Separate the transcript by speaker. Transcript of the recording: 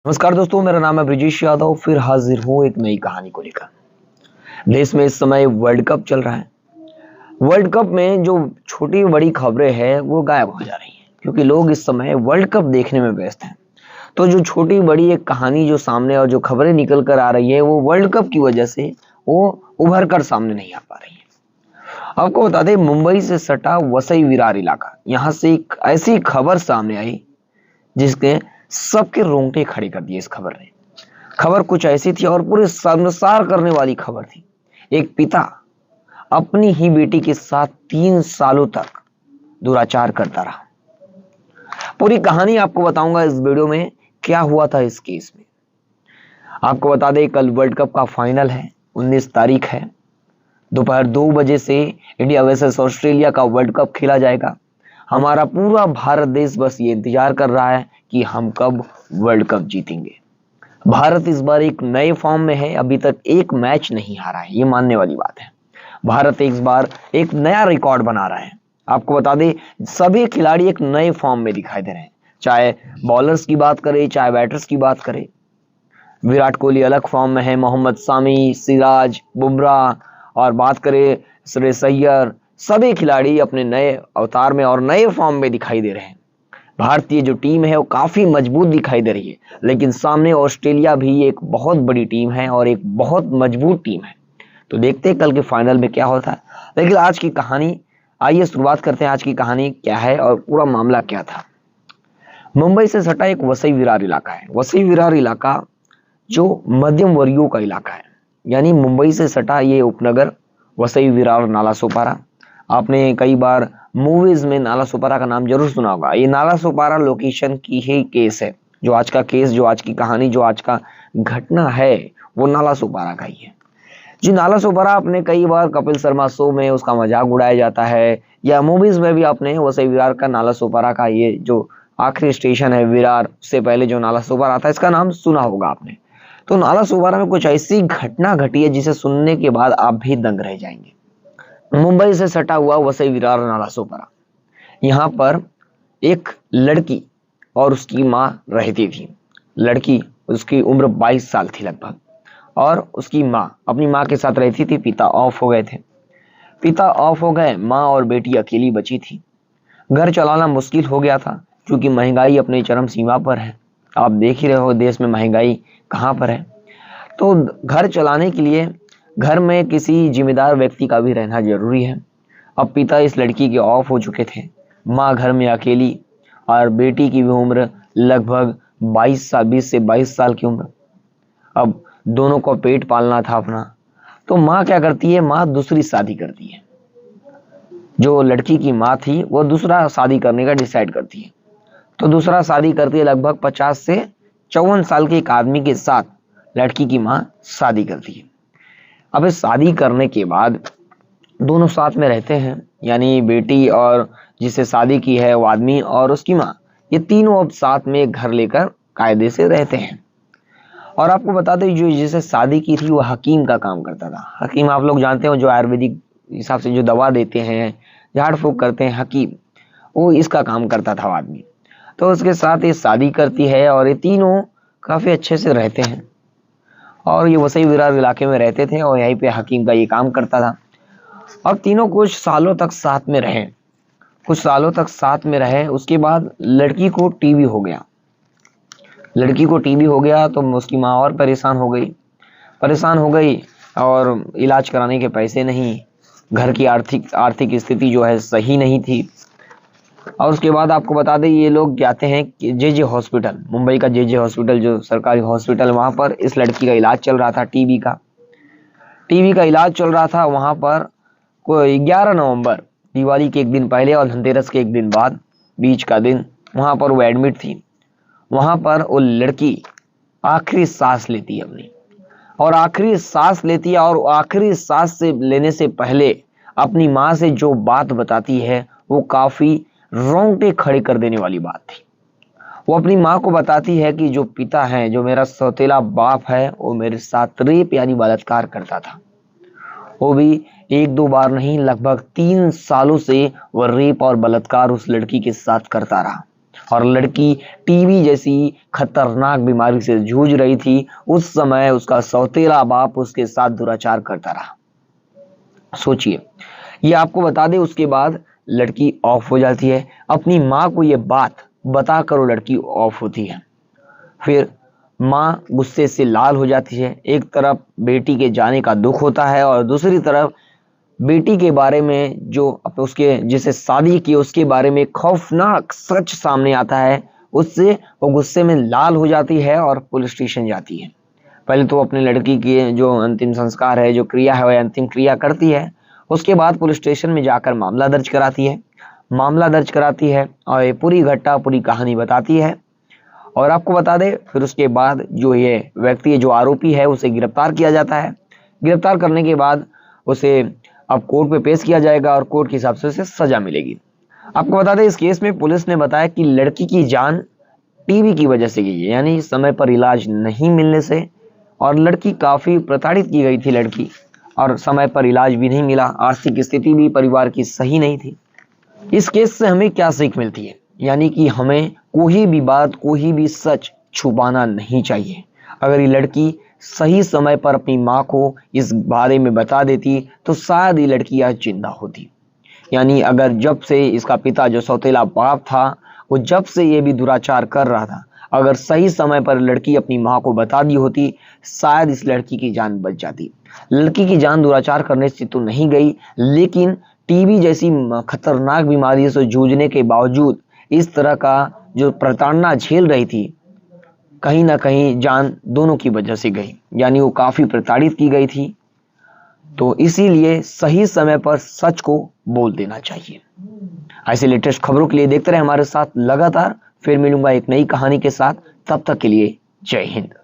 Speaker 1: नमस्कार दोस्तों, मेरा नाम है ब्रिजेश यादव। फिर हाजिर हूँ एक नई कहानी को लेकर। देश में इस समय वर्ल्ड कप चल रहा है। वर्ल्ड कप में जो छोटी बड़ी खबरें हैं वो गायब हो जा रही हैं, क्योंकि लोग इस समय वर्ल्ड कप देखने में व्यस्त हैं। तो जो छोटी बड़ी एक कहानी जो सामने और जो खबरें निकल कर आ रही है वो वर्ल्ड कप की वजह से वो उभर कर सामने नहीं आ पा रही है। आपको बता दें, मुंबई से सटा वसई विरार इलाका, यहाँ से एक ऐसी खबर सामने आई जिसने सबके रोंगटे खड़े कर दिए। इस खबर ने, खबर कुछ ऐसी थी और पूरे शर्मसार करने वाली खबर थी। एक पिता अपनी ही बेटी के साथ 3 सालों तक दुराचार करता रहा। पूरी कहानी आपको बताऊंगा इस वीडियो में, क्या हुआ था इस केस में। आपको बता दें, कल वर्ल्ड कप का फाइनल है, 19 तारीख है। दोपहर 2 बजे से इंडिया वर्सेस ऑस्ट्रेलिया का वर्ल्ड कप खेला जाएगा। हमारा पूरा भारत देश बस ये इंतजार कर रहा है कि हम कब वर्ल्ड कप जीतेंगे। भारत इस बार एक नए फॉर्म में है, अभी तक एक मैच नहीं हारा है, ये मानने वाली बात है। भारत इस बार एक नया रिकॉर्ड बना रहा है। आपको बता दें, सभी खिलाड़ी एक नए फॉर्म में दिखाई दे रहे हैं, चाहे बॉलर्स की बात करें चाहे बैटर्स की बात करें। विराट कोहली अलग फॉर्म में है, मोहम्मद सामी, सिराज, बुमराह और बात करें श्रेयस अय्यर, सभी खिलाड़ी अपने नए अवतार में और नए फॉर्म में दिखाई दे रहे हैं। भारतीय जो टीम है वो काफी मजबूत दिखाई दे रही है, लेकिन सामने ऑस्ट्रेलिया भी एक बहुत बड़ी टीम है और एक बहुत मजबूत टीम है। तो देखते हैं कल के फाइनल में क्या होता है। लेकिन आज की कहानी, आइए शुरुआत करते हैं। आज की कहानी क्या है और पूरा मामला क्या था। मुंबई से सटा एक वसई विरार इलाका है। वसई विरार इलाका जो मध्यम वर्गीयों का इलाका है, यानी मुंबई से सटा ये उपनगर वसई विरार नालासोपारा। आपने कई बार मूवीज में नालासोपारा का नाम जरूर सुना होगा। ये नालासोपारा लोकेशन की ही केस है। जो आज का केस, जो आज की कहानी, जो आज का घटना है वो नालासोपारा का ही है। जी, नालासोपारा आपने कई बार कपिल शर्मा शो में उसका मजाक उड़ाया जाता है, या मूवीज में भी आपने वसई विरार का नालासोपारा का ये जो आखिरी स्टेशन है विरार से पहले जो नालासोपारा आता है, इसका नाम सुना होगा आपने। तो नालासोपारा में कुछ ऐसी घटना घटी है जिसे सुनने के बाद आप भी दंग रह जाएंगे। मुंबई से सटा हुआ वसई विरार नालासोपारा, यहाँ पर एक लड़की और उसकी माँ रहती थी। लड़की, उसकी उम्र 22 साल थी लगभग, और उसकी माँ अपनी माँ के साथ रहती थी। पिता ऑफ हो गए थे, पिता ऑफ हो गए, माँ और बेटी अकेली बची थी। घर चलाना मुश्किल हो गया था, क्योंकि महंगाई अपने चरम सीमा पर है। आप देख ही रहे हो देश में महंगाई कहाँ पर है। तो घर चलाने के लिए घर में किसी जिम्मेदार व्यक्ति का भी रहना जरूरी है। अब पिता इस लड़की के ऑफ हो चुके थे, माँ घर में अकेली, और बेटी की भी उम्र लगभग 22 साल, 20 से 22 साल की उम्र। अब दोनों को पेट पालना था अपना। तो माँ क्या करती है, माँ दूसरी शादी करती है। जो लड़की की माँ थी वो दूसरा शादी करने का डिसाइड करती है। तो दूसरा शादी करती है, लगभग 50 से 54 साल के एक आदमी के साथ लड़की की माँ शादी करती है। अब इस शादी करने के बाद दोनों साथ में रहते हैं, यानी बेटी और जिसे शादी की है वो आदमी और उसकी माँ, ये तीनों अब साथ में घर लेकर कायदे से रहते हैं। और आपको बता दें, जो जिसे शादी की थी वो हकीम का काम करता था। हकीम आप लोग जानते हो, जो आयुर्वेदिक हिसाब से जो दवा देते हैं, झाड़ फूक करते हैं, हकीम, वो इसका काम करता था आदमी। तो उसके साथ ये शादी करती है और ये तीनों काफी अच्छे से रहते हैं। और ये वसई विरार इलाके में रहते थे और यहीं पे हकीम का ये काम करता था। अब तीनों कुछ सालों तक साथ में रहे, कुछ सालों तक साथ में रहे। उसके बाद लड़की को टीबी हो गया। लड़की को टीबी हो गया तो उसकी माँ और परेशान हो गई और इलाज कराने के पैसे नहीं, घर की आर्थिक स्थिति जो है सही नहीं थी। और उसके बाद आपको बता दें, ये लोग जाते हैं कि जे हॉस्पिटल, मुंबई का जे हॉस्पिटल जो सरकारी हॉस्पिटल, वहां पर इस लड़की का इलाज चल रहा था। टीबी का इलाज चल रहा था वहां पर। कोई 11 नवंबर, दिवाली के एक दिन पहले और धनतेरस के एक दिन बाद, बीच का दिन, वहां पर वो एडमिट थी। वहां पर वो लड़की आखिरी सांस लेती है अपनी, और आखिरी सांस लेती है, और आखिरी सांस से लेने से पहले अपनी माँ से जो बात बताती है वो काफी रोंगटे खड़े कर देने वाली बात थी। वो अपनी माँ को बताती है कि जो पिता है, जो मेरा सौतेला बाप है, वो मेरे साथ रेप यानी बलात्कार करता था। वो भी 1-2 बार नहीं, लगभग 3 सालों से वह रेप और बलात्कार उस लड़की के साथ करता रहा। और लड़की टीबी जैसी खतरनाक बीमारी से जूझ रही थी। उस समय उसका सौतेला बाप उसके साथ दुराचार करता रहा। सोचिए, ये आपको बता दे, उसके बाद लड़की ऑफ हो जाती है। अपनी माँ को ये बात बताकर वो लड़की ऑफ होती है। फिर माँ गुस्से से लाल हो जाती है। एक तरफ बेटी के जाने का दुख होता है और दूसरी तरफ बेटी के बारे में जो उसके जिसे शादी की उसके बारे में खौफनाक सच सामने आता है। उससे वो गुस्से में लाल हो जाती है और पुलिस स्टेशन जाती है। पहले तो अपने लड़की के जो अंतिम संस्कार है, जो क्रिया है, वह अंतिम क्रिया करती है। उसके बाद पुलिस स्टेशन में जाकर मामला दर्ज कराती है और ये पूरी घटना, पूरी कहानी बताती है। और आपको बता दे, फिर उसके बाद जो ये व्यक्ति है, जो आरोपी है, उसे गिरफ्तार किया जाता है। गिरफ्तार करने के बाद उसे अब कोर्ट में पेश किया जाएगा और कोर्ट के हिसाब से उसे सजा मिलेगी। आपको बता दें, इस केस में पुलिस ने बताया कि लड़की की जान टीबी की वजह से गई है, यानी समय पर इलाज नहीं मिलने से। और लड़की काफी प्रताड़ित की गई थी लड़की, और समय पर इलाज भी नहीं मिला। आर्थिक स्थिति भी परिवार की सही नहीं थी। इस केस से हमें क्या सीख मिलती है? यानी कि हमें कोई भी बात, कोई भी सच छुपाना नहीं चाहिए। अगर ये लड़की सही समय पर अपनी माँ को इस बारे में बता देती तो शायद ये लड़की आज जिंदा होती। यानी अगर जब से इसका पिता, जो सौतेला बाप था, वो जब से ये भी दुराचार कर रहा था, अगर सही समय पर लड़की अपनी माँ को बता दी होती, शायद इस लड़की की जान बच जाती। लड़की की जान दुराचार करने से तो नहीं गई, लेकिन टीबी जैसी खतरनाक बीमारी से जूझने के बावजूद इस तरह का जो प्रताड़ना झेल रही थी, कहीं ना कहीं जान दोनों की वजह से गई। यानी वो काफी प्रताड़ित की गई थी। तो इसीलिए सही समय पर सच को बोल देना चाहिए। ऐसे लेटेस्ट खबरों के लिए देखते रहे हमारे साथ लगातार। फिर मिलूंगा एक नई कहानी के साथ। तब तक के लिए जय हिंद।